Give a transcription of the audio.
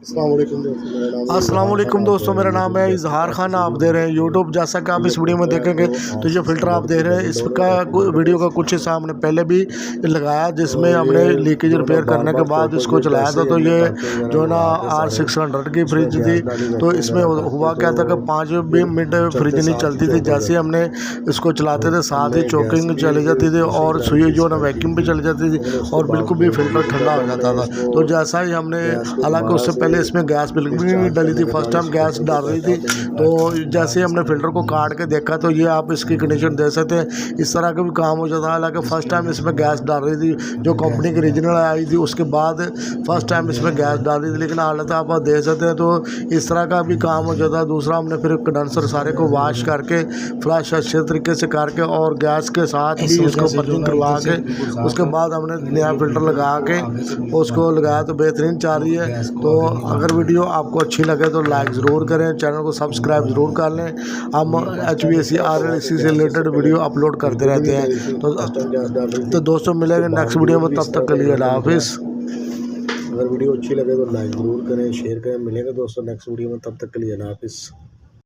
अस्सलाम वालेकुम दोस्तों, मेरा नाम है इजहार खान। आप दे रहे हैं यूट्यूब। जैसा कि आप इस वीडियो में देखेंगे तो ये फ़िल्टर आप देख रहे हैं, इसका वीडियो का कुछ हिस्सा हमने पहले भी लगाया, जिसमें हमने लीकेज रिपेयर करने के बाद इसको चलाया था। तो ये जो ना R600 की फ्रिज थी, तो इसमें हुआ क्या था कि 5 मिनट फ्रिज नहीं चलती थी। जैसे हमने इसको चलाते थे साथ ही चोकिंग चली जाती थी और सुई जो ना वैक्यूम भी चली जाती थी और बिल्कुल भी फ़िल्टर ठंडा हो जाता था। तो जैसा ही हमने, हालांकि उससे पहले इसमें गैस बिल्कुल भी नहीं डली थी, फर्स्ट टाइम गैस डाल रही थी। तो जैसे ही हमने फ़िल्टर को काट के देखा तो ये आप इसकी कंडीशन दे सकते हैं, इस तरह का भी काम हो जाता है। हालांकि फ़र्स्ट टाइम इसमें गैस डाल रही थी, जो कंपनी की ओरिजिनल आई थी, उसके बाद फर्स्ट टाइम इसमें गैस डाल रही थी, लेकिन हालत आप देख सकते हैं। तो इस तरह का भी काम हो जाता है। दूसरा, हमने फिर कंडेंसर सारे को वॉश करके फ्लश अच्छे तरीके से करके और गैस के साथ भी इसको पंचिंग करवा के उसके बाद हमने नया फ़िल्टर लगा के उसको लगाया, तो बेहतरीन चल रही है। तो अगर वीडियो आपको अच्छी लगे तो लाइक ज़रूर करें, चैनल को सब्सक्राइब ज़रूर कर लें। हम HVAC RLC से रिलेटेड वीडियो अपलोड करते रहते हैं। तो दोस्तों, मिलेंगे नेक्स्ट वीडियो में, तब तक के लिए अल्लाह हाफिज़। अगर वीडियो अच्छी लगे तो लाइक ज़रूर करें, शेयर करें। मिलेंगे दोस्तों नेक्स्ट वीडियो में, तब तक के लिए अल्लाह हाफिज़।